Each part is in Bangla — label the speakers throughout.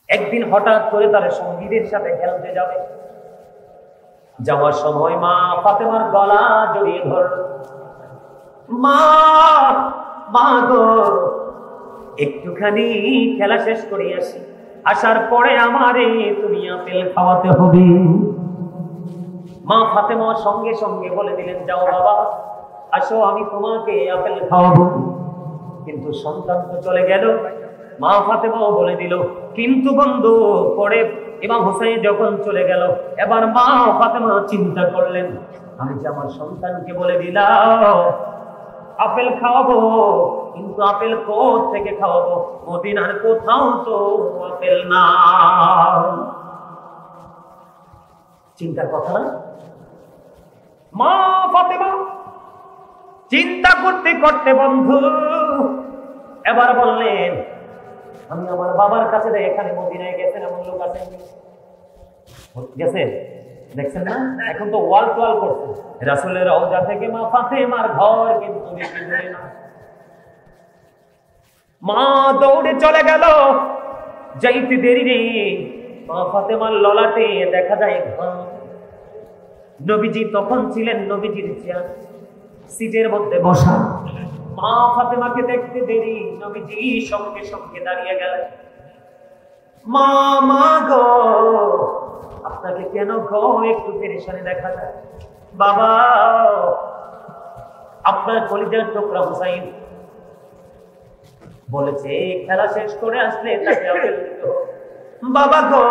Speaker 1: একদিন হঠাৎ করে তার সঙ্গীদের সাথে খেলতে যাবে, যাওয়ার সময় মা ফাতেমার গলা জড়িয়ে ধরল। মা, মা গো, একটুখানি খেলা শেষ করে আসি, আসার পরে আমারে তুমি আপেল খাওয়াতে হবে। মা ফাতেমা সঙ্গে সঙ্গে বলে দিলেন, যাও বাবা, আসো, আমি তোমাকে আপেল খাওয়াবো। কিন্তু সন্তান তো চলে গেল। মা ফাতেমাও বলে দিল, কিন্তু বন্ধু, পরে ইমাম হোসেন যখন চলে গেল, এবার মা ফাতেমা চিন্তা করলেন, আমি যে আমার সন্তানকে বলে দিলাম আপেল খাওয়াবো, কিন্তু আপেল কোথা থেকে খাওয়াবো? মদিনার কোথাও তো আপেল না। চিন্তার কথা না? মা ফাতেমা চিন্তা করতে করতে বন্ধু এবার বললেন, আমি আমার বাবার কাছে, এখানে মদিনায় গেছেন এমন লোক আছেন? গেছে, দেখছেন না? এখন তো ওয়াল টোয়াল করছে, রাসূলের রওজা থেকে মা ফাতেমার ঘর কিন্তু বেশি দূরে না। মা দৌড়ে চলে গেল, যাইতে দেরি নেই, মা ফাতেমার ললাটে দেখা যায় ঘাম। নবীজি তখন ছিলেন নবীজির চেয়ার সিটের মধ্যে বসা। মা ফাতেমাকে দেখতে দেরি, নবীজি সঙ্গে সঙ্গে দাঁড়িয়ে গেলেন। মা, মা গো, আপনাকে কেন গো একটু পেরেশানি দেখা যায়? বাবা, আপনার কলিজার টুকরা হুসাইন বলেছে খেলা শেষ করে আসলে তাকে আপেল দিতে হবে। বাবা গো,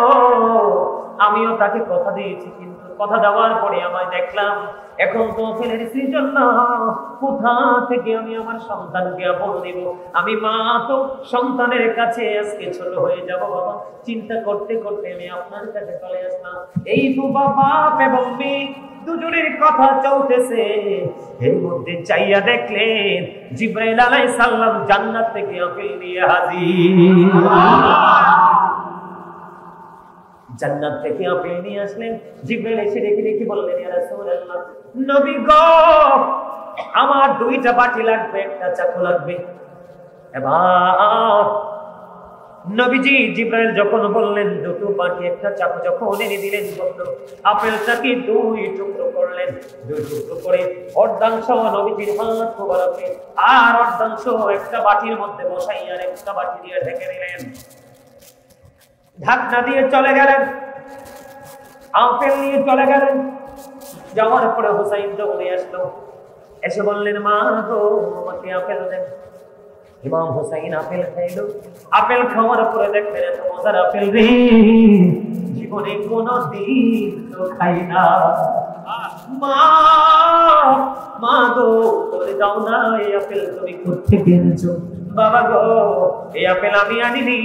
Speaker 1: আমিও তাকে কথা দিয়েছি, কিন্তু কথা দেওয়ার পরে আমায় দেখলাম এখন তো আপেলের সৃজন না, কোথা থেকে আমি আমার সন্তানকে আপন দেব? আমি মা তো সন্তানের কাছে আজকে ছোট হয়ে যাব। বাবা, চিন্তা করতে করতে আমি আপনার কাছে চলে আসলাম। এই তো বাবা এবং মেয়ে দুজনের কথা চলতেছে, এর মধ্যে চাইয়া দেখলেন জিবরাইল আলাইহিস সালাম জান্নাত থেকে আপেল নিয়ে হাজির। জান্নাত থেকে আপেল নিয়ে আসলেন। জিবরাইল এসে দেখে দেখে বললেন, ইয়া রাসূলুল্লাহ, নবী গো, আমার দুইটা বাটি লাগবে, একটা চাকু লাগবে। এবার নবীজি জিবরাইল যখন বললেন দুটো বাটি একটা চাকু যখন এনে দিলেন, বলল আপেলটাকে দুই টুকরো করলেন। দুই টুকরো করে অর্ধাংশ নবীজির হাত মোবারকে আর অর্ধাংশ একটা বাটির মধ্যে বসাই আর একটা বাটি দিয়ে ঢেকে দিলেন। ঢাকনা দিয়ে চলে গেলেন, আপেল নিয়ে চলে গেলেন। যাওয়ার পরে হুসাইন দৌড়ে আসলো, এসে বললেন, মা গো, আমাকে আপেল দেন। ইমাম হুসাইন আপেল খাইল। আপেল খাওয়ার পরে দেখলেন এত মজার আপেল রে, জীবনে কোনদিন তো খাই না। মা, মা গো, বলে দাও না, এই আপেল তুমি কোত্থেকে এনেছো? বাবা গো, এই আপেল আমি আনিনি,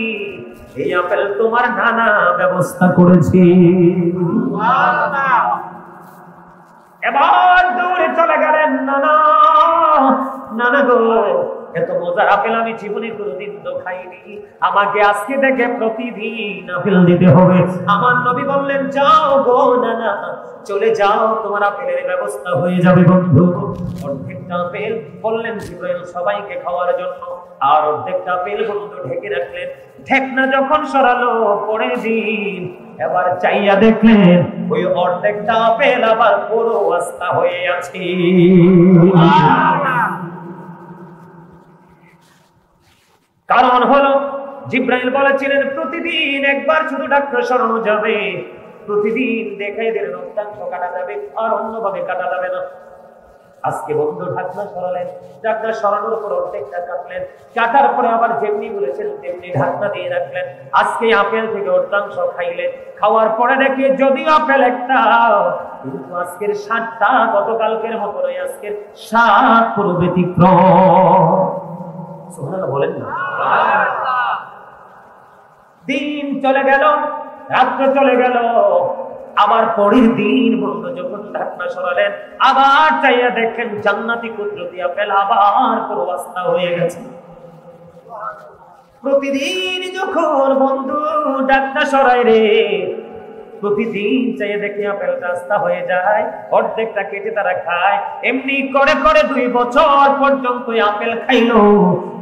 Speaker 1: এই আপেল তোমার নানা ব্যবস্থা করেছি। এবার দৌড়ে চলে গেলেন, নানা, নানা গো, এত মজার আপেল আমি জীবনে কোনোদিন তো খাইনি, আমাকে আজকে থেকে প্রতিদিন আপেল দিতে হবে। আমার নবী বললেন, যাও গো নানা, চলে যাও, তোমার আপেলের ব্যবস্থা হয়ে যাবে। বন্ধু, অর্ধেকটা আপেল বললেন জিবরাইল সবাইকে খাওয়ার জন্য, আর অর্ধেকটা আপেল বন্ধু ঢেকে রাখলেন। ঢেকনা যখন সরালো পরের দিন, এবার চাইয়া দেখলেন ওই অর্ধেকটা আপেল আবার পুরো আস্তা হয়ে আছে। কারণ হলো জিবরাইল বলেছিলেন প্রতিদিন একবার শুধু ডাক্তার সরানো যাবে, প্রতিদিন দেখাই দিলেন অর্ধাংশ কাটা যাবে, আর অন্যভাবে কাটা যাবে না। আজকে বন্ধু ঢাকনা সরালেন, ঢাকনা সরানোর পর অর্ধেকটা কাটলেন, কাটার পরে আবার যেমনি বলেছেন তেমনি ঢাকনা দিয়ে রাখলেন। আজকে আপেল থেকে অর্ধাংশ খাইলেন, খাওয়ার পরে দেখে যদিও আপেল একটা, কিন্তু আজকের স্বাদটা গতকালকের মতো নয়, আজকের স্বাদ পুরো ব্যতিক্রম। সুবহানাল্লাহ বলেন না। দিন চলে গেল, রাত্র চলে গেল, আবার পরের দিন বন্ধু যখন ঢাকনা সরালেন, আবার চাইয়া দেখেন জান্নাতি কুদরতি আপেল আবার পুরো আস্তা হয়ে গেছে। প্রতিদিন যখন বন্ধু ঢাকনা সরায় রে, প্রতিদিন চাইয়া দেখে আপেলটা আস্তা হয়ে যায়, অর্ধেকটা কেটে তারা খায়। এমনি করে করে 2 বছর পর্যন্ত আপেল খাইলো।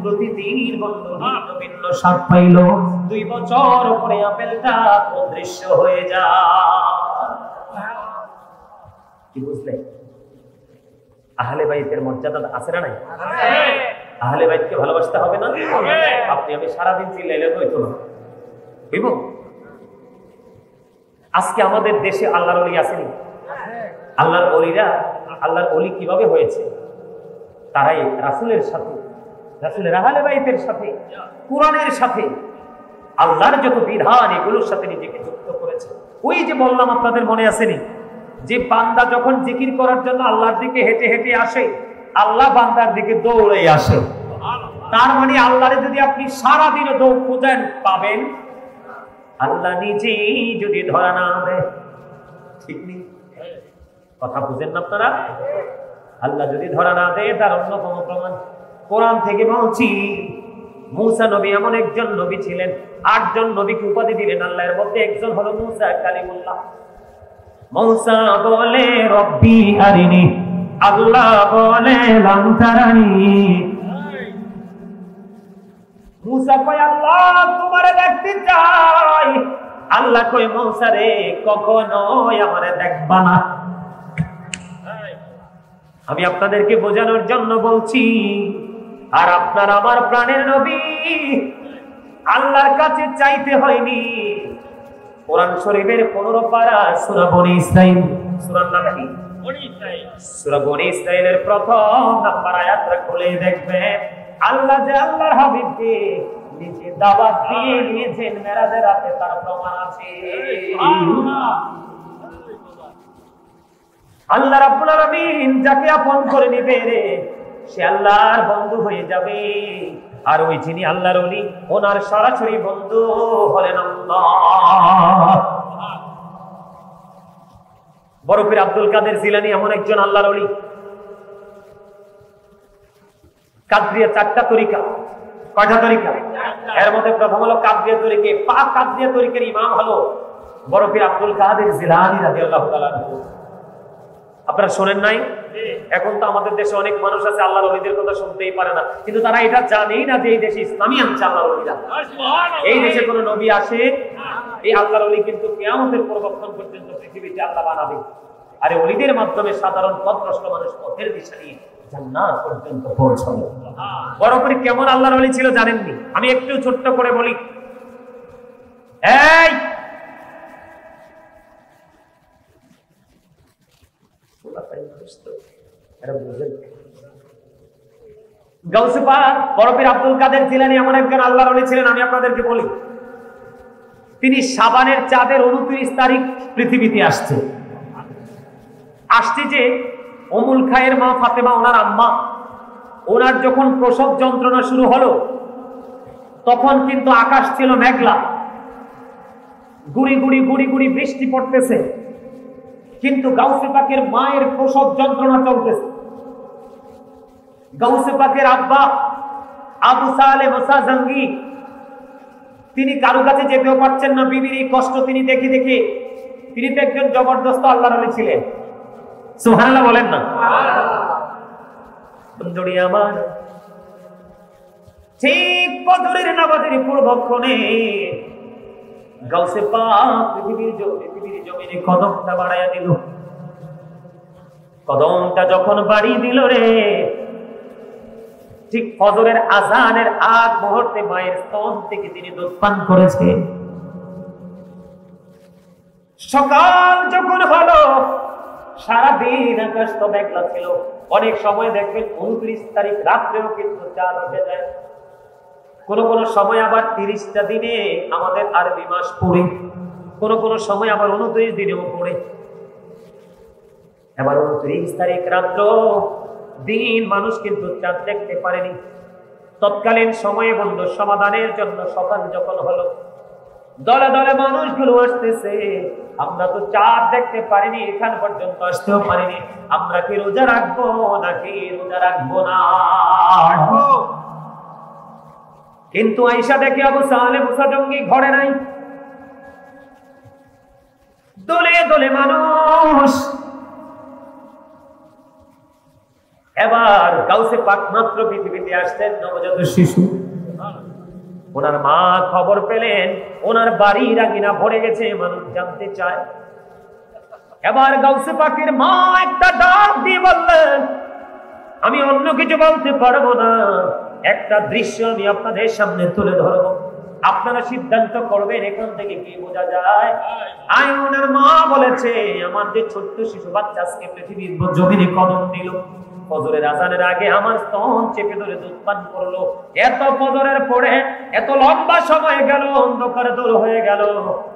Speaker 1: প্রতিদিন বন্ধু ভিন্ন ভিন্ন স্বাদ পাইলো, 2 বছর পরে আপেলটা অদৃশ্য হয়ে যায়। কি বুঝলে? আহলে বাইতের মর্যাদা আছে না নাই? আহলে বাইতকে ভালোবাসতে হবে না? আপনি আমি সারাদিন চিল্লাইলে হইতো না, হইব? আজকে আমাদের দেশে আল্লাহর ওলি আসেনি? আল্লাহর ওলিরা, আল্লাহর ওলি কিভাবে হয়েছে? তারাই রাসূলের সাথে, রাসূলের আহলে বাইতের সাথে, কোরআনের সাথে, আল্লাহর যত বিধান এগুলোর সাথে নিজেকে যুক্ত করেছে। ওই যে বললাম আপনাদের মনে আসেনি যে বান্দা যখন জিকির করার জন্য আল্লাহর দিকে হেঁটে হেঁটে আসে, আল্লাহ বান্দার দিকে দৌড়ে আসে। তার মানে আল্লাহরে যদি আপনি সারাদিন দৌড় খুঁজেন পাবেন, আল্লাহ নিজেই যদি ধরা না দেয়, ঠিক নেই? কথা বুঝেন না আপনারা? আল্লাহ যদি ধরা না দেয় তার অন্যতম প্রমাণ কোরআন থেকে বলছি। মূসা নবী এমন একজন নবী ছিলেন, 8 জন নবীকে উপাধি দিলেন আল্লাহ, এর মধ্যে একজন হলো মূসা কালিমুল্লাহ। মূসা বলে রব্বি আরিনি, আল্লাহ বলে লান তারানি। মূসা কয় আল্লাহ তোমারে দেখতে চাই, আল্লাহ কয় মূসা রে কখনো আমারে দেখবা না। আমি আপনাদেরকে বোঝানোর জন্য বলছি, আর আপনার আমার প্রাণের নবী আল্লাহর কাছে চাইতে হয়নি। কোরআন শরীফের 15 পারা সূরা বনী ইসরাঈল, সূরার নাম কি? সূরা বনী ইসরাঈলের প্রথম নাম্বার আয়াতটা খুলে দেখবেন, আল্লাহ যে আল্লাহর হাবিবকে নিজে দাওয়াত দিয়ে নিয়েছেন মেরাজের রাতে, তার প্রমাণ আছে। আল্লাহ রাব্বুল আলামিন যাকে আপন করে নিবে সে আল্লাহর বন্ধু হয়ে যাবে, আর ওই যিনি আল্লাহর ওলি ওনার সরাসরি বন্ধু হলেন আল্লাহ। বড় পীর আব্দুল কাদের জিলানী এমন একজন আল্লাহর ওলি। কাদরিয়া 4টা তরিকা, কয়টা তরিকা? এর মধ্যে প্রথম হলো কাদরিয়া তরিকা। পাক কাদরিয়া তরিকার ইমাম হলো বড় পীর আব্দুল কাদের জিলানী রাদিয়াল্লাহু তাআলা। আপনারা শোনেন নাই? এখন তো আমাদের দেশে অনেক মানুষ আছে আল্লাহর ওলিদের কথা শুনতেই পারে না, কিন্তু তারা এটা জানেই না যে এই দেশে ইসলামই আনছে আল্লাহর ওলিরা। এই দেশে কোনো নবী আসে, এই আল্লাহর ওলি কিন্তু কিয়ামতের পূর্বক্ষণ পর্যন্ত পৃথিবীতে আল্লাহ বানাবে। আর ওলিদের মাধ্যমে সাধারণ পথভ্রষ্ট মানুষ পথের দিশা নিয়ে জান্নাত পর্যন্ত পৌঁছাবে। বড় করে কেমন আল্লাহর ওলি ছিল জানেননি? আমি একটু ছোট্ট করে বলি। এই গাউসে পাক বড় পীর আব্দুল কাদের জিলানী এমন একজন আল্লাহর ওলি ছিলেন, আমি আপনাদেরকে বলি। তিনি শাবানের চাঁদের 29 তারিখ পৃথিবীতে আসছে যে উম্মুল খায়ের মা ফাতেমা, ওনার আম্মা, ওনার যখন প্রসব যন্ত্রণা শুরু হলো তখন কিন্তু আকাশ ছিল মেঘলা, গুড়ি গুড়ি গুড়ি গুড়ি বৃষ্টি পড়তেছে, কিন্তু গাউসে পাকের মায়ের প্রসব যন্ত্রণা চলতেছে। গাউসে পাকের আব্বা আবু সালেহ মুসা জঙ্গি, তিনি কারো কাছে যেতেও পারছেন না, বিবির এই কষ্ট তিনি দেখে দেখে, তিনি তো একজন জবরদস্ত আল্লাহর ওলি ছিলেন। সুবহানাল্লাহ বলেন না? বন্ধুরি আমার, ঠিক ফজরের নামাজের পূর্বক্ষণে গাউসে পাক পৃথিবীর জমিনে কদমটা বাড়াইয়া দিল। কদমটা যখন বাড়িয়ে দিল রে, ঠিক ফজরের আযানের আগ মুহূর্তে মায়ের স্তন থেকে তিনি দুধ পান করেছে। সকাল যখন হলো, সারাদিন আকাশ তো মেঘলা ছিল। অনেক সময় দেখবেন 29 তারিখ রাত্রেও কিন্তু চাঁদ উঠে যায়। কোন কোন সময় আবার 30টা দিনে আমাদের আরবি মাস পড়ে, কোন কোন সময় আবার 29 দিনেও পড়ে। এবার 29 তারিখ রাত্র দিন মানুষ কিন্তু চাঁদ দেখতে পারেনি। তৎকালীন সময়ে বন্ধু সমাধানের জন্য সকাল যখন হলো, দলে দলে মানুষগুলো আসতেছে, আমরা তো চাঁদ দেখতে পারিনি, এখান পর্যন্ত আসতেও পারিনি, আমরা কি রোজা রাখবো নাকি রোজা রাখবো না? কিন্তু আয়েশা দেখে আবু সালেহ মুসা জঙ্গি ঘরে নাই, দলে দলে মানুষ। এবার গাউসে পাক মাত্র পৃথিবীতে আসছেন নবজাত শিশু, ওনার মা খবর পেলেন ওনার বাড়ির আঙিনা ভরে গেছে, মানুষ জানতে চায়। এবার গাউসে পাকের মা একটা ডাক দিয়ে বললেন, আমি অন্য কিছু বলতে পারবো না, একটা দৃশ্য আমি আপনাদের সামনে তুলে ধরবো, আপনারা সিদ্ধান্ত করবেন এখান থেকে কি বোঝা যায়। ওনার মা বলেছে, আমার যে ছোট্ট শিশু বাচ্চা আজকে পৃথিবীর জমিনে কদম দিল, ফজরের আজানের আগে আমার স্তন চেপে ধরে দুধ পান করলো, এত ফজরের পরে এত লম্বা সময় গেল, অন্ধকার দূর হয়ে গেল,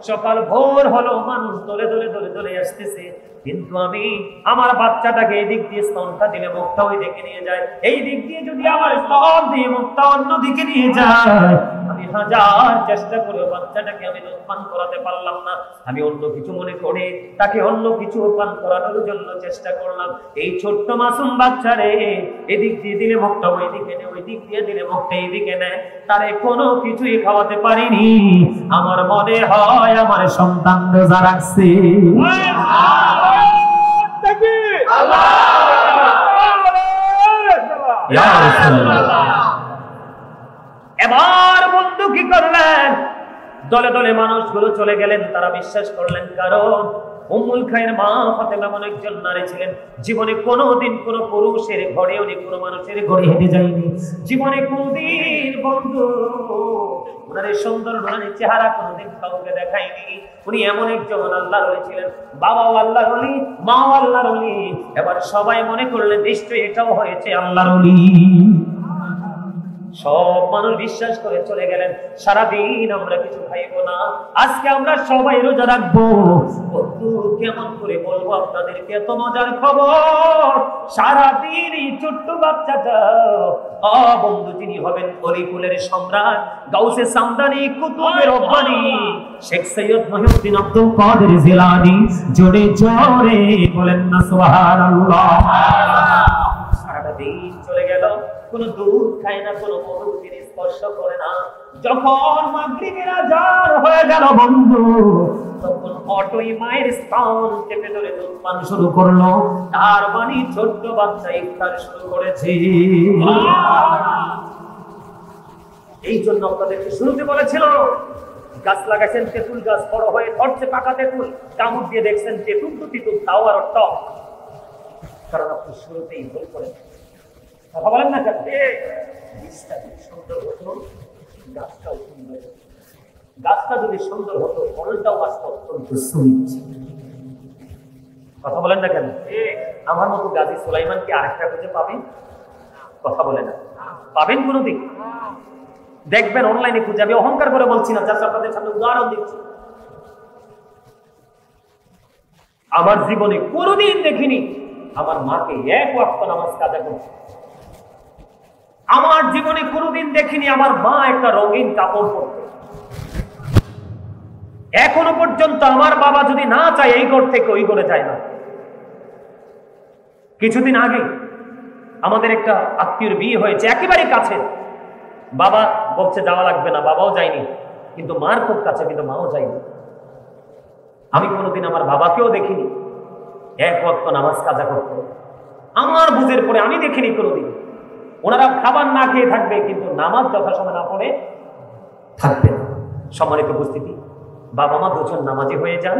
Speaker 1: সকাল ভোর হলো, মানুষ দলে দলে দলে দলে আসতেছে, কিন্তু আমি আমার বাচ্চাটাকে এই দিক দিয়ে স্তনটা দিলে মুখটা ওই দিকে নিয়ে যায়, এই দিক দিয়ে যদি আমার স্তন দিয়ে মুখটা অন্য দিকে নিয়ে যায়, আমি হাজার চেষ্টা করে বাচ্চাটাকে আমি দুধ পান করাতে পারলাম না। আমি অন্য কিছু মনে করে তাকে অন্য কিছু পান করানোর জন্য চেষ্টা করলাম। এই ছোট্ট মাসুম বাচ্চারে এদিক দিয়ে দিলে মুখটা ওই দিকে নেয়, ওই দিক দিয়ে দিলে মুখটা এইদিকে নেয়, তারে কোনো কিছুই খাওয়াতে পারিনি। আমার মনে হয় আমার সন্তান রোজা রাখছে। এবার বন্ধু কি করলেন, দলে দলে মানুষগুলো চলে গেলেন, তারা বিশ্বাস করলেন, কারণ উম্মুল খায়ের মা ফাতেমা এমন একজন নারী ছিলেন, জীবনে কোনোদিন কোনো পুরুষের ঘরে উনি কোনো মানুষের ঘরে হেঁটে যায়নি, জীবনে কোনদিন বন্ধু ওনার এই সুন্দর নুরানি চেহারা কোনোদিন কাউকে দেখায়নি। উনি এমন একজন আল্লাহর ওলি ছিলেন, বাবাও আল্লাহর ওলি, মাও আল্লাহর ওলি। এবার সবাই মনে করলেন নিশ্চয়ই এটাও হয়েছে আল্লাহর ওলি। সব মানুষ বিশ্বাস করে চলে গেলেন। সারাদিন আমরা কিছু খাইবো না, আজকে আমরা সবাই রোজা রাখবো। বন্ধু কেমন করে বলবো আপনাদেরকে এত মজার খবর, সারাদিন এই ছোট্ট বাচ্চাটা বন্ধু যিনি হবেন অলিকুলের সম্রাট, গাউসে সামদানি, কুতুবে রব্বানি, শেখ সৈয়দ মহিউদ্দিন আব্দুল কাদের জিলানী, জোরে জোরে বলেন না সুবহানাল্লাহ। সারাটা দিন চলে গেল, কোনো দুধ খায় না, কোনো মধু তিনি স্পর্শ করে না। যখন মাগরিবের আজান হয়ে গেল বন্ধু, তখন অটোই মায়ের স্তন চেপে ধরে দুধ পান শুরু করলো। তার মানে ছোট্ট বাচ্চা ইফতার শুরু করেছে। এই জন্য আপনাদেরকে শুরুতে বলেছিল, গাছ লাগাইছেন তেঁতুল গাছ, বড় হয়ে ধরছে পাকা তেঁতুল, কামড় দিয়ে দেখছেন তেঁতুল তো তেঁতুল, তাও আর টক, কারণ আপনি শুরুতেই ভুল করেছেন। কথা বলেন না কেন? সুন্দর হতো, গাছটাও সুন্দর, গাছটা যদি সুন্দর হতো ফলটাও গাছটা অত্যন্ত সুইট। কথা বলেন না কেন? আমার মতো গাজী সুলাইমান কি আরেকটা খুঁজে পাবেন? কথা বলে না, পাবেন কোনোদিন? দেখবেন অনলাইনে খুঁজে, আমি অহংকার করে বলছি না, জাস্ট আপনাদের সামনে উদাহরণ দিচ্ছি। আমার জীবনে কোনোদিন দেখিনি আমার মাকে এক ওয়াক্ত নামাজ কাজা করছে। আমার জীবনে কোনোদিন দেখিনি আমার মা একটা রঙিন কাপড় পরতে। এখনো পর্যন্ত আমার বাবা যদি না চায় এই ঘর থেকে ওই ঘরে যায় না। কিছুদিন আগে আমাদের একটা আত্মীয়র বিয়ে হয়েছে, একেবারে কাছে। বাবা বলছে যাওয়া লাগবে না, বাবাও যায়নি, কিন্তু মার খুব কাছে, কিন্তু মাও যায়নি। আমি কোনোদিন আমার বাবাকেও দেখিনি এক ওয়াক্ত নামাজ কাজা করতে। আমার বুঝের পরে আমি দেখিনি কোনোদিন। ওনারা খাবার না খেয়ে থাকবে, কিন্তু নামাজ যথাসময় না পড়ে থাকবে না। সম্মানিত উপস্থিতি, বাবা মা দুজন নামাজি হয়ে যান,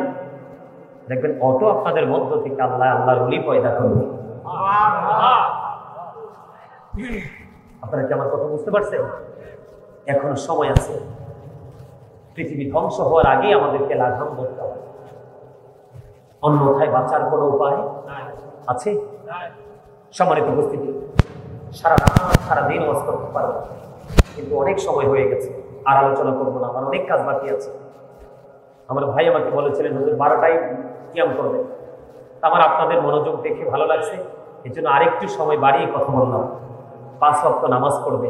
Speaker 1: দেখবেন অটো আপনাদের মধ্য থেকে আল্লাহ আল্লাহর ওলি পয়দা করবে। আপনারা কি আমার কথা বুঝতে পারছেন? এখনো সময় আছে। পৃথিবী ধ্বংস হওয়ার আগেই আমাদেরকে লাগাম ধরতে হবে, অন্যথায় বাঁচার কোনো উপায় আছে? সম্মানিত উপস্থিতি, সারাদিন ওয়াজ করতে পারবো, কিন্তু অনেক সময় হয়ে গেছে, আর আলোচনা করবো না, আমার অনেক কাজ বাকি আছে। আমার ভাই আমাকে বলেছিলেন হুজুর 12টায় কিয়াম করবেন। আমার আপনাদের মনোযোগ দেখে ভালো লাগছে, এর জন্য আরেকটু সময় বাড়িয়ে কথা বললাম। 5 ওয়াক্ত নামাজ পড়বে।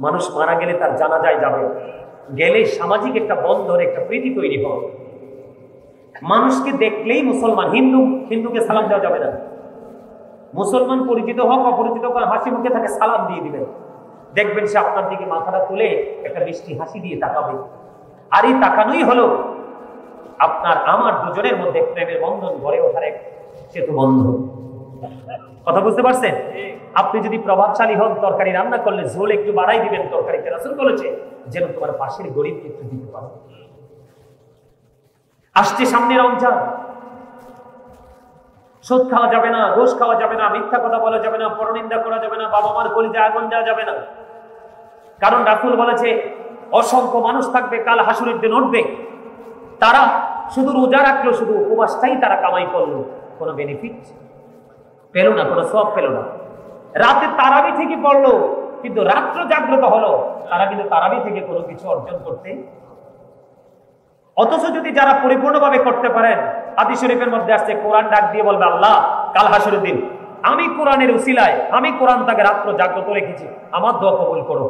Speaker 1: মানুষ মারা গেলে তার জানাজায় যাবে, গেলে সামাজিক একটা বন্ধন, একটা প্রীতি তৈরি হবে। মানুষকে দেখলেই মুসলমান, হিন্দুকে সালাম দেওয়া যাবে না। মুসলমান পরিচিত হোক অপরিচিত হোক, হাসি মুখে তাকে সালাম দিয়ে দিবেন, দেখবেন সে আপনার দিকে মাথাটা তুলে একটা মিষ্টি হাসি দিয়ে তাকাবে। আর এই তাকানোই হলো আপনার আমার দুজনের মধ্যে প্রেমের বন্ধন গড়ে ওঠার এক সেতু বন্ধন। কথা বুঝতে পারছেন? আপনি যদি প্রভাবশালী হন, তরকারি রান্না করলে ঝোল একটু বাড়াই দিবেন তরকারিতে। রাসূল বলেছে যেন তোমার পাশের গরিবকে একটু দিতে পারো। আসছে সামনে রমজান, সুদ খাওয়া যাবে না, ঘুষ খাওয়া যাবে না, মিথ্যা কথা বলা যাবে না, পরনিন্দা করা যাবে না, বাবা মার কলিজায় আগুন দেওয়া যাবে না। কারণ রাসূল বলেছে অসংখ্য মানুষ থাকবে কাল হাসরের দিন উঠবে, তারা শুধু রোজা রাখলো, শুধু উপবাসটাই তারা কামাই করলো, কোনো বেনিফিট পেল না, কোনো সওয়াব পেল না। রাতে তারাবি থেকে পড়লো কিন্তু রাত্র জাগ্রত হলো, তারা কিন্তু তারাবি থেকে কোনো কিছু অর্জন করতে। অথচ যদি যারা পরিপূর্ণভাবে করতে পারেন, হাদিস শরীফের মধ্যে আসছে কোরআন ডাক দিয়ে বলবে আল্লাহ কাল হাসরের দিন আমি কোরআনের উসিলায়, আমি কোরআন তাকে রাত্র জাগ্রত রেখেছি, আমার দোয়া কবুল করো।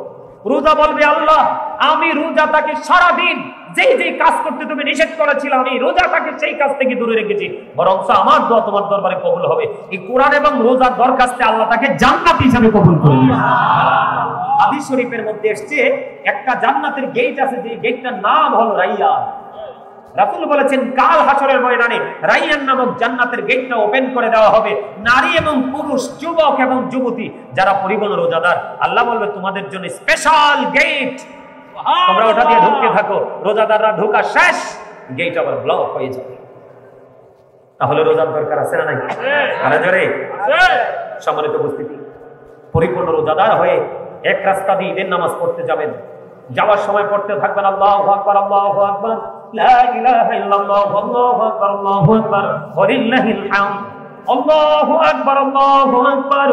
Speaker 1: রোজা বলবে আল্লাহ আমি রোজা তাকে সারাদিন যেই যেই কাজ করতে তুমি নিষেধ করেছিলে আমি রোজা তাকে সেই কাজ থেকে দূরে রেখেছি, বরং আমার দোয়া তোমার দরবারে কবুল হবে। এই কোরআন এবং রোজার দরখাস্তে আল্লাহ তাকে জান্নাত হিসেবে কবুল করে নেবে। হাদিস শরীফের মধ্যে এসেছে একটা জান্নাতের গেট আছে, যে গেটটার নাম হলো রাইয়ান। রাসূল বলেছেন কাল হাসরের ময়দানে রাইয়ান নামক জান্নাতের গেটটা ওপেন করে দেওয়া হবে। নারী এবং পুরুষ, যুবক এবং যুবতী যারা পরিপূর্ণ রোজাদার, আল্লাহ বলবে তোমাদের জন্য স্পেশাল গেট, তোমরা ওটা দিয়ে ঢুকতে থাকো। রোজাদাররা ঢোকা শেষ, গেট আবার ব্লক হয়ে যাবে। তাহলে রোজার দরকার আছে না নাই? আরে জোরে সম্মানিত উপস্থিতি, পরিপূর্ণ রোজাদার হয়ে এক রাস্তা দিয়ে ঈদের নামাজ পড়তে যাবেন, যাওয়ার সময় পড়তে থাকবেন আল্লাহু আকবার আল্লাহু আকবার লা ইলাহা ইল্লাল্লাহ আল্লাহু আকবার আল্লাহু আকবার ওয়ালিল্লাহিল হামদ আল্লাহু আকবার আল্লাহু আকবার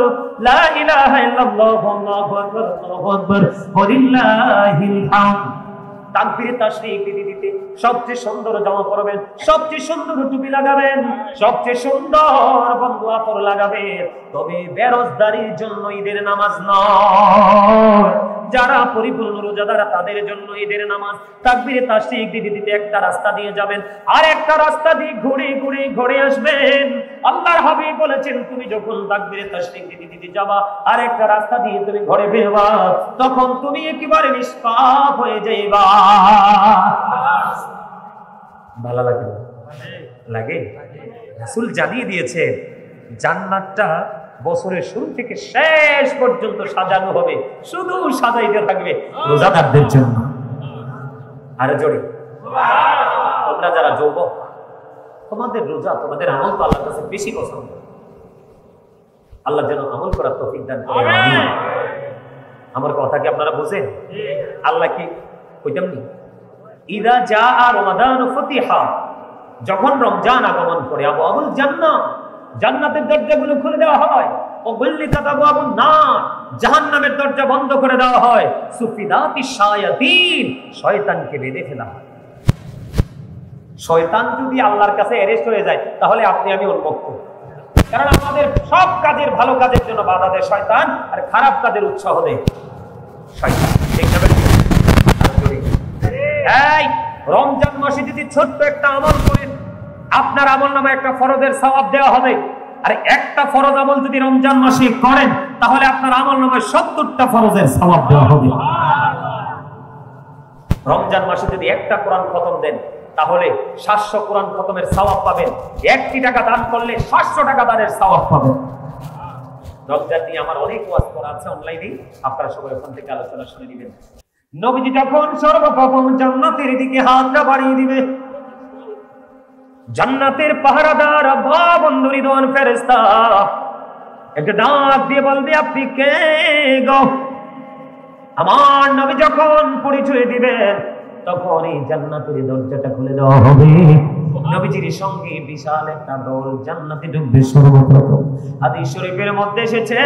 Speaker 1: লা ইলাহা ইল্লাল্লাহ আল্লাহু আকবার আল্লাহু আকবার ওয়ালিল্লাহিল হামদ। তাকবীর তাশরীক দিতে দিতে সবচেয়ে সুন্দর জামা পরবেন, সবচেয়ে সুন্দর টুপি লাগাবেন, সবচেয়ে সুন্দর বন্ধু আতর লাগাবেন। তবে বেরোজগারির জন্য ঈদের নামাজ নয়, যারা পরিপূর্ণ রোজাদার তাদের জন্য ঈদের নামাজ। তাকবীর তাশরীক দিতে দিতে একটা রাস্তা দিয়ে যাবেন, আর একটা রাস্তা দিয়ে ঘুরে ঘুরে ঘুরে আসবেন। আল্লাহর হাবিব বলেছেন তুমি যখন তাকবীর তাশরীক দিতে দিতে যাবা আর একটা রাস্তা দিয়ে তুমি ঘরে ফিরবা, তখন তুমি একেবারে নিষ্পাপ হয়ে যাইবা। ভালো লাগে না? লাগে। রাসূল জানিয়ে দিয়েছে জান্নাতটা বছরের শুরু থেকে শেষ পর্যন্ত সাজানো হবে, শুধু সাজাইতে থাকবে রোজাদারদের জন্য। আরে জোরে তোমরা যারা যুবক, তোমাদের রোজা তোমাদের আমল তো আল্লাহর কাছে বেশি পছন্দ। আল্লাহ যেন আমল করার তৌফিক দান করেন। আমিন। আমার কথা কি আপনারা বুঝেন? আল্লাহ কি কইতামনি ইদা জাআ রমাদান ফাতিহা, যখন রমজান আগমন করে আবুল জান্নাহ, জান্নাতের দরজাগুলো খুলে দেওয়া হয়, ও গুল্লিকাত আবওয়াবুন নার, জাহান্নামের দরজা বন্ধ করে দেওয়া হয়, সুফিদাতিশ শায়াতিন, শয়তানকে বেঁধে ফেলা হয়। শয়তান যদি আল্লাহর কাছে অ্যারেস্ট হয়ে যায় তাহলে আপনি আমি উন্মুক্ত, কারণ আমাদের সব কাজের ভালো কাজের জন্য বাধা দেয় শয়তান, আর খারাপ কাজের উৎসাহ দেয় শয়তান। ঠিক না? এই রমজান মাসে যদি ছোট্ট একটা আমল করেন, আপনার আমল নামে একটা ফরজের সওয়াব দেওয়া হবে। আর একটা ফরজ আমল যদি রমজান মাসে করেন তাহলে আপনার আমল নামে 70টা ফরজের সওয়াব দেওয়া হবে। রমজান মাসে যদি একটা কোরআন খতম দেন তাহলে 700 কোরআন খতমের সওয়াব পাবেন। 1 টাকা দান করলে 700 টাকা দানের সওয়াব পাবেন। রমজান নিয়ে আমার অনেক ওয়াজ করা আছে অনলাইনে, আপনারা সবাই ওখান থেকে আলোচনা শুনে নেবেন। নবীজি যখন সর্বপ্রথম জান্নাতের দিকে হাতটা বাড়িয়ে দিবে, জান্নাতের পাহারাদার আল্লাহ বন্ধু রিদওয়ান ফেরেশতা একটা ডাক দিয়ে বলবে আপনি কে গো? আমার নবী যখন পরিচয় দিবেন তখন এই জান্নাতের দরজাটা খুলে দেওয়া হবে। নবীজির সঙ্গে বিশাল একটা দল জান্নাতে ঢুকবে সর্বপ্রথম। হাদিস শরীফের মধ্যে এসেছে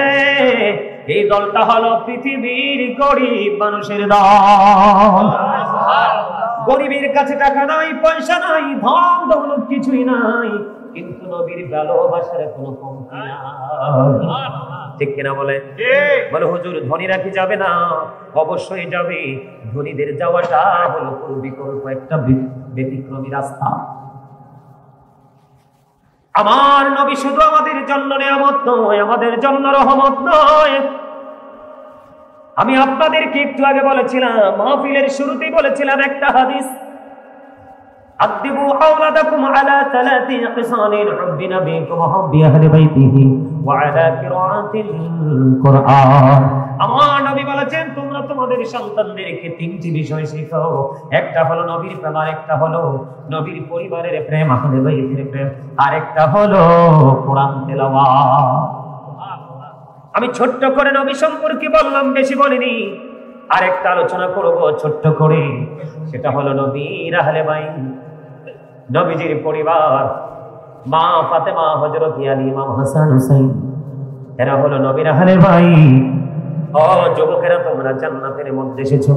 Speaker 1: এই দলটা হলো পৃথিবীর গরিব মানুষের দল। গরিবের কাছে টাকা নাই, পয়সা নাই, ধন দৌলত কিছুই নাই, কিন্তু নবীর ভালোবাসার কোনো কমতি নাই। ঠিক কিনা বলে? বলে হুজুর ধনীরা কি যাবে না? অবশ্যই যাবে। ধনীদের যাওয়াটা হলো বিকল্প একটা ব্যতিক্রমী রাস্তা। আমার নবী শুধু আমাদের জন্য নিয়ামত নয়, আমাদের জন্য রহমত নয়। আমি আপনাদেরকে একটু আগে বলেছিলাম, মাহফিলের শুরুতেই বলেছিলাম একটা হাদিস, আদিবু আওলাদাকুম আলা সালাতি খিসালিন হুব্বি নবিকুম হুব্বি আহলি বাইতিহি ওয়া আলা কিরাআতিল কুরআন। আমার নবী বলেছেন তোমরা তোমাদের সন্তানদেরকে তিনটি বিষয় শেখাও, একটা হলো নবীর প্রেম, আরেকটা হলো নবীর পরিবারের প্রেম, আহলে বাইতের প্রেম, আরেকটা হলো কোরআন তেলাওয়াত। আমি ছোট্ট করে নবী সম্পর্কে বললাম, বেশি বলিনি। আরেকটা আলোচনা করব ছোট্ট করে, সেটা হলো নবীর আহলে বাইত, নবীজির পরিবার, মা ফাতেমা, হযরত আলী, ইমাম হাসান হুসাইন, এরা হলো নবীর আহলে বাইত। ও যুবকেরা, তোমরা জান্নাতের মধ্যে এসেছো।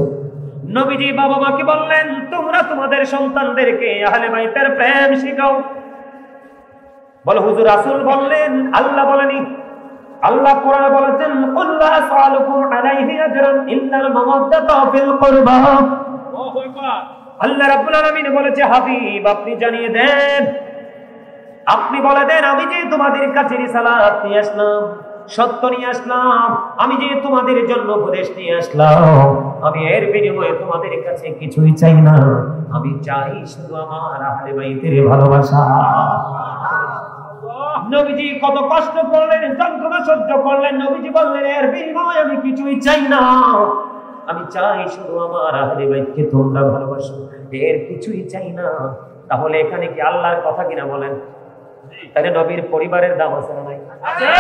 Speaker 1: নবীজি বাবা মাকে বললেন তোমরা তোমাদের সন্তানদেরকে আহলে বাইতের প্রেম শেখাও। বল হুজুর, রাসূল বললেন, আল্লাহ বলেনি। আল্লাহ কোরআনে বলেছেন কুল্লা আসআলুকুম আলাইহি আজরান ইল্লাল মাওয়াদ্দাতা ফিল কুরবা। আল্লাহু আকবার। আল্লাহ রাব্বুল আলামিন বলেছে, হাবিব আপনি জানিয়ে দেন, আপনি বলে দেন, আমি যে তোমাদের কাছে রিসালাত নিয়ে আসলাম, সত্য নিয়ে আসলাম, আমি যে তোমাদের জন্য উপদেশ নিয়ে আসলাম, আমি এর বিনিময়ে তোমাদের কাছে কিছুই চাই না, আমি চাই শুধু আমার আহলে বাইতের ভালোবাসা। নবীজি কত কষ্ট করলেন, যন্ত্রণা সহ্য করলেন, নবীজি বললেন এর বিনিময়ে আমি কিছুই চাই না, আমি চাই শুধু আমার আহলে বাইতকে তোমরা ভালোবাসো, এর কিছুই চাই না। তাহলে এখানে কি আল্লাহর কথা কিনা বলেন? তাহলে নবীর পরিবারের দাম আছে না নাই? আছে।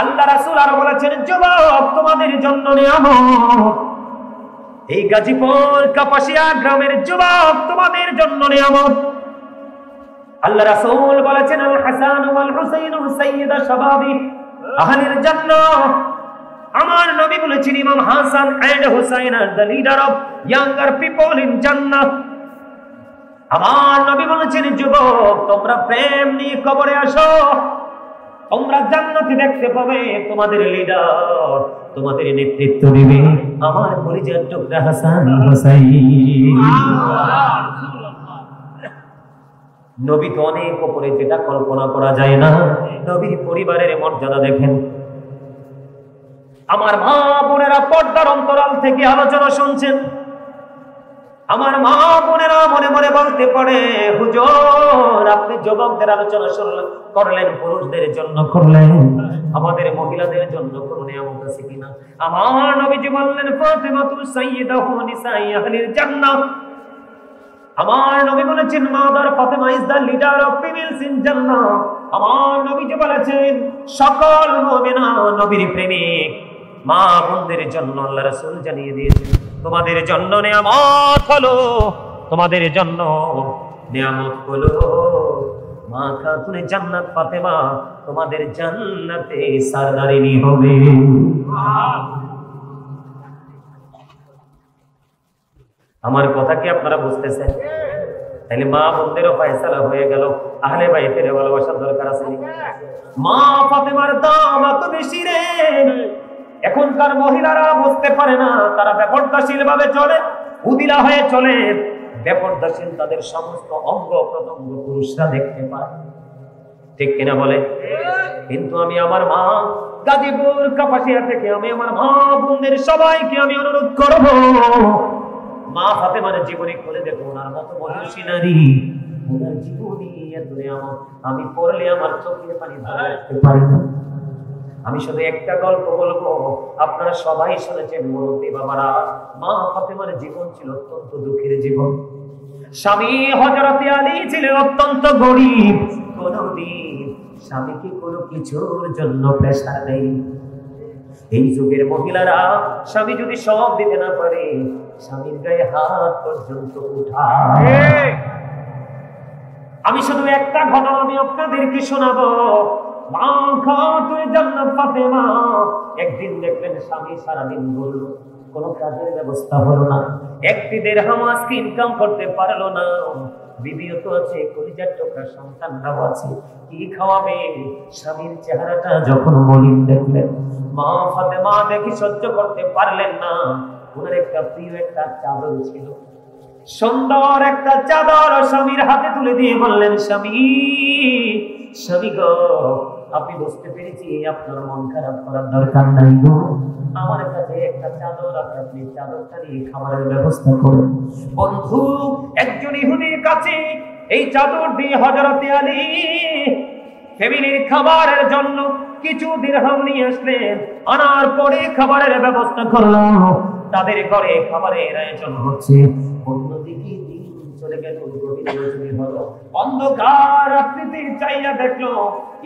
Speaker 1: আল্লাহ রাসূল আরো বলেছেন, যুবক তোমাদের জন্য নিয়ামত, এই গাজীপুর কাপাসিয়া গ্রামের যুবক তোমাদের জন্য নিয়ামত। আল্লাহ রাসূল বলেছেন, আল হাসান ওয়াল হুসাইন সাইয়্যিদা শাবাবি আহলিল জান্নাহ। আমার নবী বলেছেন, Imam Hasan and Husain are the leader of younger people in Jannah. আমার নবী বলেছেন, যুবক তোমরা প্রেম নিয়ে কবরে আসো, তোমরা জান্নাতে দেখতে পাবে তোমাদের লিডার, তোমাদের নেতৃত্ব দিবে আমার পরিচয় টুকরা হাসান হুসাইন। নবী তো অনেক উপরে, যেটা কল্পনা করা যায় না। নবীর পরিবারের মর্যাদা দেখেন। আমার মা বোনেরা পর্দার অন্তরাল থেকে আলোচনা শুনছেন, আমার মা বোনেরা মনে মনে বলতে পারে, হুজুর আপনি যুবকদের আলোচনা করলেন, পুরুষদের জন্য করলেন, আমাদের মহিলাদের জন্য কোনো নিয়ামত আছে কিনা? আমার নবীজি বললেন, ফাতিমাতু সাইয়্যিদাতু নিসাই আহলিল জান্নাহ। আমার নবী বলেছেন, mother Fatema is the leader of females in Jannah. আমার নবীজি বলেছেন, সকল মুমিনা নবীর প্রেমিক মা বোনদের জন্য আল্লাহ রাসূল জানিয়ে দিয়েছেন, তোমাদের জন্য নিয়ামত হলো, তোমাদের জন্য নিয়ামত হলো মা খাতুনে জান্নাত ফাতেমা, তোমাদের জান্নাতে সরদারিনী হবে। আমার কথা কি আপনারা বুঝতেছেন? তাহলে মা বোনদেরও ফয়সালা হয়ে গেল, আহলে বাইতের ভালোবাসার দরকার আছে। মা ফাতেমার দাম এত বেশি রে, এখনকার মহিলারা বুঝতে পারে না, তারা বেপরদাশীল ভাবে চলে, উদিলা হয়ে চলে, বেপরদাশীল তাদের সমস্ত অঙ্গ প্রত্যঙ্গ পুরুষরা দেখতে পায়, ঠিক কিনা বলে? কিন্তু আমি আমার মা গাজীপুর কাপাসিয়া থেকে আমি আমার মা বোনদের সবাইকে আমি অনুরোধ করব, মা ফাতেমার জীবনী খুলে দেখো, ওনার মতো মহিষী নারী, ওনার জীবনী এত নিয়ামত আমি পড়লে আমার চোখের পানি ধরে রাখতে পারি না। আমি শুধু একটা গল্প বলবো, আপনারা সবাই শুনেছেন, মুরব্বী বাবারা, মা ফাতেমার জীবন ছিল অত্যন্ত দুঃখের জীবন। স্বামী হযরত আলী ছিলেন অত্যন্ত গরীব, কোনদিন স্বামীকে কোনো কিছুর জন্য প্রেসার দেয়। এই যুগের মহিলারা স্বামী যদি সব দিতে না পারে, স্বামীর গায়ে হাত পর্যন্ত উঠায়। আমি শুধু একটা ঘটনা আমি আপনাদেরকে শোনাবো। মা খাতুনে জান্নাত ফাতেমা একদিন দেখলেন স্বামী সারাদিন বলল, কোনো কাজের ব্যবস্থা হলো না, একটি দিরহাম আজকে ইনকাম করতে পারলো না, বিবিও তো আছে, কলিজার টুকরা সন্তানরাও আছে, কি খাওয়াবে? স্বামীর চেহারাটা যখন মলিন দেখলেন, মা ফাতেমা দেখি সহ্য করতে পারলেন না। ওনার একটা প্রিয় একটা চাদর ছিল, সুন্দর একটা চাদর স্বামীর হাতে তুলে দিয়ে বললেন, স্বামী, স্বামী গো, আপনি বুঝতে পেরেছি আপনার মন খারাপ করার দরকার নাই গো, আমার কাছে একটা চাদর আছে, আপনি চাদরটা নিয়ে খাবারের ব্যবস্থা করুন। বন্ধু একজন ইহুদির কাছে এই চাদর দিয়ে হযরত আলী ফ্যামিলির খাবারের জন্য কিছু দিরহাম নিয়ে আসলেন, আনার পরে খাবারের ব্যবস্থা করলাম, তাদের ঘরে খাবারের আয়োজন হচ্ছে। অন্যদিকে দিন চলে গেল, গভীর রজনী হলো, অন্ধকার রাত্রিতে চাইয়া দেখলো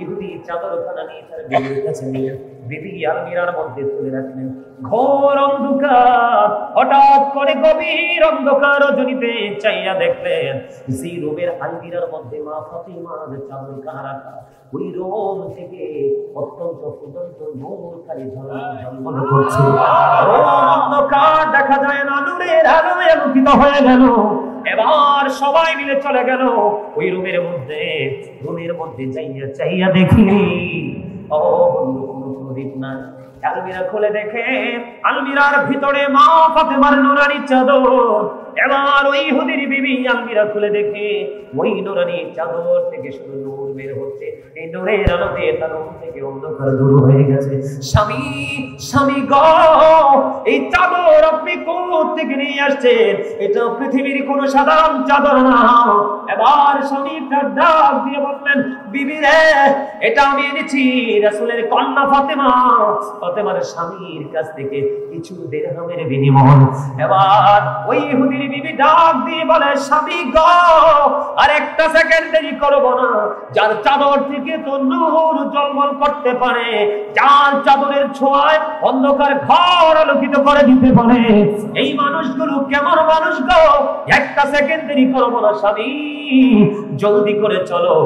Speaker 1: ইহুদি চাদরখানা নিয়ে তার বিবির কাছে নিয়ে বিবি আলমিরার মধ্যে তুলে রাখলেন। ঘোর অন্ধকার, হঠাৎ করে গভীর অন্ধকার রজনীতে চাইয়া দেখলেন যে রুমের আলমিরার মধ্যে মা ফাতিমার চাদরখানা রাখা, ওই রুম থেকে অত্যন্ত ফুটন্ত নূর খালি ঝলমল করছে। অন্ধকার দেখা যায় না, নূরের আলোয় আলোকিত হয়ে গেল। এবার সবাই মিলে চলে গেল ওই রুমের মধ্যে যাইয়া চাইয়া দেখি ও বন্ধু কোনো প্রদীপ না। আলমিরা খুলে দেখে আলমিরার ভিতরে মা ফাতেমার নুরানি চাদর। এবার ওই ইহুদির বিবি আলমিরা খুলে দেখে ওই নুরানি চাদর থেকে শুধু নূর বের হচ্ছে। এই নূরের আলোতে তার রূম থেকে অন্ধকার দূর হয়ে গেছে। স্বামী গো, এই চাদর আপনি কোথা থেকে নিয়ে আসছেন? এটা পৃথিবীর কোনো সাধারণ চাদর না। এবার স্বামী তার ডাক দিয়ে বললেন, বিবি রে, এটা আমি এনেছি রাসূলের কন্যা ফাতেমার স্বামীর কাছ থেকে কিছু দিরহামের বিনিময়। এবার ওই ইহুদির বিবি ডাক দিয়ে বলে, স্বামী গো, আর একটা সেকেন্ড দেরি করব না। যার চাদর থেকে তো নূর ঝলমল করতে পারে, যার চাদরের ছোঁয়ায় অন্ধকার ঘর আলোকিত করে দিতে পারে, এই মানুষগুলো কেমন মানুষ গো? একটা সেকেন্ড দেরি করব না স্বামী, জলদি করে চলো।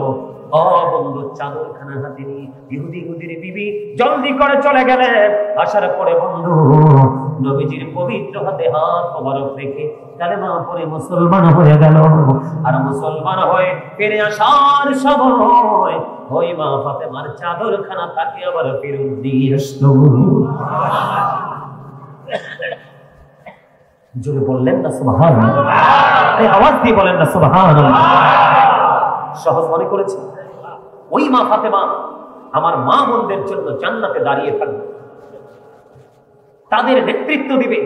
Speaker 1: ও বন্ধু, চাদরখানা হাতে নিয়ে ইহুদির বিবি জলদি করে চলে গেলেন। আসার পরে বন্ধু নবীজির পবিত্র হাতে হাত মোবারক রেখে কালেমা পড়ে মুসলমান হয়ে গেল। আর মুসলমান হয়ে ফিরে আসার সময় ওই মা ফাতেমার চাদরখানা তাকে আবার ফেরত দিয়ে আসলো। জোরে বললেন না সুবহানাল্লাহ? এই আওয়াজ দিয়ে বলেন না সুবহানাল্লাহ? সহজ মনে করেছে? ওই মা ফাতেমা আমার মা বোনদের জন্য জান্নাতে দাঁড়িয়ে থাকবে, তাদের নেতৃত্ব দিবে।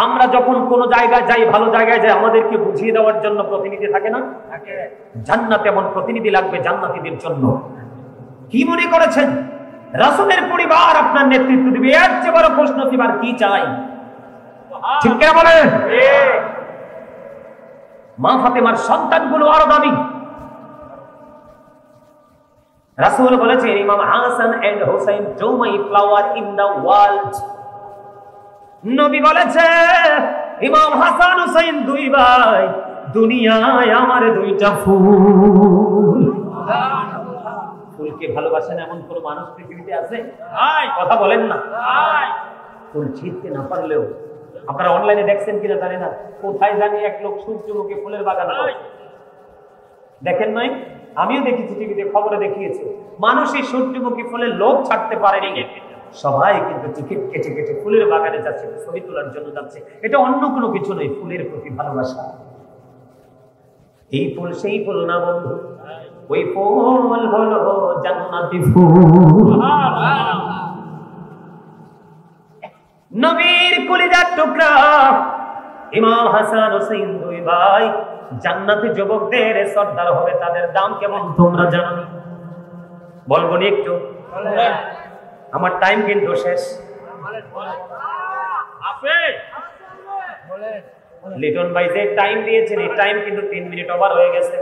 Speaker 1: আমরা যখন কোন জায়গায় যাই, ভালো জায়গায় যাই, আমাদেরকে বুঝিয়ে দেওয়ার জন্য প্রতিনিধি থাকে না? জান্নাতে এমন প্রতিনিধি লাগবে জান্নাতীদের জন্য। কি মনে করেছেন রাসূলের পরিবার আপনার নেতৃত্ব দিবে? এর চেয়ে বড় প্রশ্ন আর কি চাই? ঠিক কিনা বলেন? মা ফাতেমার সন্তানগুলো আরো দামি। রাসূল বলেছেন, Imam Hasan and Husain to my flower in the world. নবী বলেছে, ইমাম হাসান হুসাইন দুই ভাই, দুনিয়ায় আমার দুইটা ফুল। ফুলকে ভালোবাসেন এমন কোন মানুষ পৃথিবীতে আছে? কথা বলেন না। ফুল ছিঁড়তে না পারলেও, আপনারা অনলাইনে দেখছেন কিনা জানি না, কোথায় জানি এক লোক সূর্যমুখী ফুলের বাগান করে। দেখেন নাই? আমিও দেখেছি, টিভিতে খবরে দেখিয়েছে। মানুষ এই সূর্যমুখী ফুলের লোভ ছাড়তে পারেনি, সবাই কিন্তু টিকিট কেটে কেটে ফুলের বাগানে যাচ্ছে, ছবি তোলার জন্য যাচ্ছে। এটা অন্য কোনো কিছু নয়, ফুলের প্রতি ভালোবাসা। এই ফুল সেই ফুল না বন্ধু, ওই ফুল হলো জান্নাতি ফুল। নবীর কলিজার টুকরা ইমাম হাসান হুসাইন দুই ভাই জান্নাতি যুবকদের সর্দার হবে। তাদের দাম কেমন তোমরা জানো? বলবো নি একটু? আমার টাইম কিন্তু শেষ। লিটন ভাই যে টাইম দিয়েছেন, এই টাইম কিন্তু 3 মিনিট ওভার হয়ে গেছে।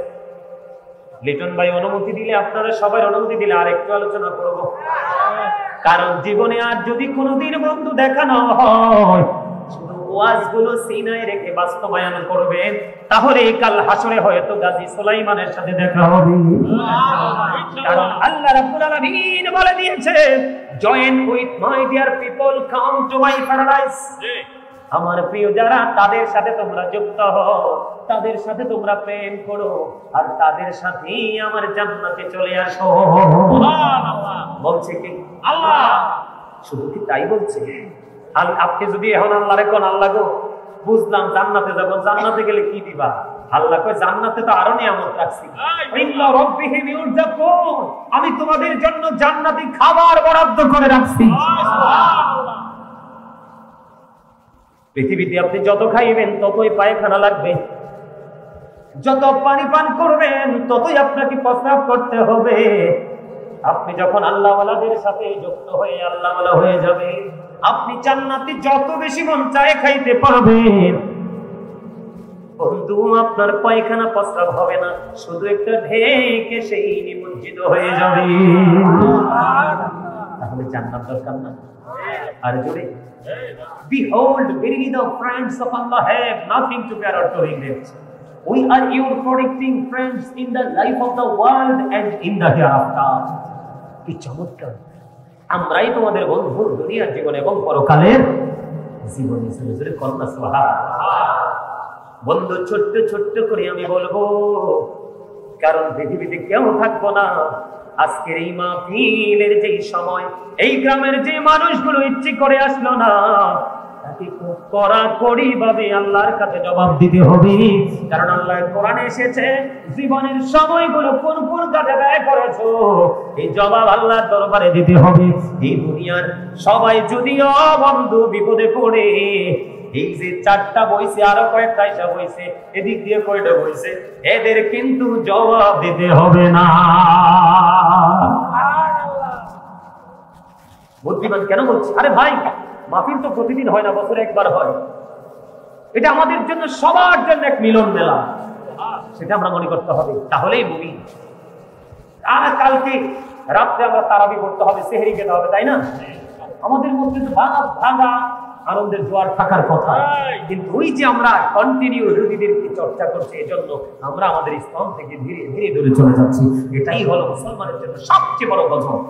Speaker 1: লিটন ভাই অনুমতি দিলে, আপনারা সবাই অনুমতি দিলে আর একটু আলোচনা করব। কারণ জীবনে আর যদি কোনোদিন বন্ধু দেখা না হয়, শুধু ওয়াজগুলো সিনায় রেখে বাস্তবায়ন করবেন, তাহলে কাল হাসরে হয়তো গাজী সুলাইমানের সাথে দেখা হবে। কারণ আল্লাহ রাব্বুল আলামিন বলে দিয়েছে, join with my dear people, come to my paradise. আমার প্রিয় যারা, তাদের সাথে তোমরা যুক্ত হও, তাদের সাথে তোমরা প্রেম করো, আর তাদের সাথেই আমার জান্নাতে চলে আসো। বলছে কি আল্লাহ? শুধু কি তাই বলছে? আপনি যদি এখন আল্লাহরে কোন, আল্লাহ গো বুঝলাম জান্নাতে যাব, জান্নাতে গেলে কি দিবা? আল্লাহ কয় জান্নাতে তো আরো নিয়ামত রাখছি, ইন্না রাব্বিহিম ইউরযাকুন, আমি তোমাদের জন্য জান্নাতি খাবার বরাদ্দ করে রাখছি। পৃথিবীতে আপনি যত খাইবেন ততই পায়খানা লাগবে, যত পানি পান করবেন ততই আপনাকে প্রস্রাব করতে হবে। আপনি যখন আল্লাহওয়ালাদের সাথে যুক্ত হয়ে আল্লাহওয়ালা হয়ে যাবে, আপনি জান্নাতে যত বেশি মন চায় খাইতে পারবেন। বন্ধু, আপনার পায়খানা প্রস্রাব হবে না, শুধু একটা ঢেকে সেই নিমজ্জিত হয়ে যাবে। তাহলে জান্নাত দরকার না? আর জোরে behold, verily the friends of Allah have nothing to bear or to regret. We are your protecting friends in the life of the world and in the hereafter. কি চমৎকার! আমরাই তোমাদের বন্ধু দুনিয়ার জীবনে এবং পরকালের জীবনে। জোরে কন্যা সুবহানাল্লাহ। বন্ধু, ছোট্ট ছোট্ট করে আমি বলবো, কারণ পৃথিবীতে কেউ থাকবো না। আজকের এই মাহফিলের যেই সময়, এই গ্রামের যে মানুষগুলো ইচ্ছে করে আসলো না, তাকে খুব কড়াকড়ি ভাবে আল্লাহর কাছে জবাব দিতে হবে। কারণ আল্লাহর কোরআনে এসেছে, জীবনের সময়গুলো কোন কোন কাজে ব্যয় করেছো, এই জবাব আল্লাহর দরবারে দিতে হবে। এই দুনিয়ার সবাই যদিও বন্ধু বিপদে পড়ে, এই যে চারটা বইছে, আরো কয়েকটা হিসাব হইছে, এদিক দিয়ে কয়টা বইছে, এদের কিন্তু জবাব দিতে হবে না। বুদ্ধিমান কেন বলছি? আরে ভাই, মাহফিল তো প্রতিদিন হয় না, বছরে একবার হয়। এটা আমাদের জন্য, সবার জন্য এক মিলন মেলা, সেটা আমরা মনে করতে হবে। তাহলেই মুমিন। আর কালকে রাত্রে আমরা তারাবি পড়তে হবে, সেহরি খেতে হবে, তাই না? আমাদের মধ্যে তো ভাঙা আনন্দের জোয়ার থাকার কথা, কিন্তু ওই যে আমরা কন্টিনিউ রুগীদেরকে চর্চা করছি, এজন্য আমরা আমাদের ইসলাম থেকে ধীরে ধীরে দূরে চলে যাচ্ছি। এটাই হলো মুসলমানের জন্য সবচেয়ে বড় গজব।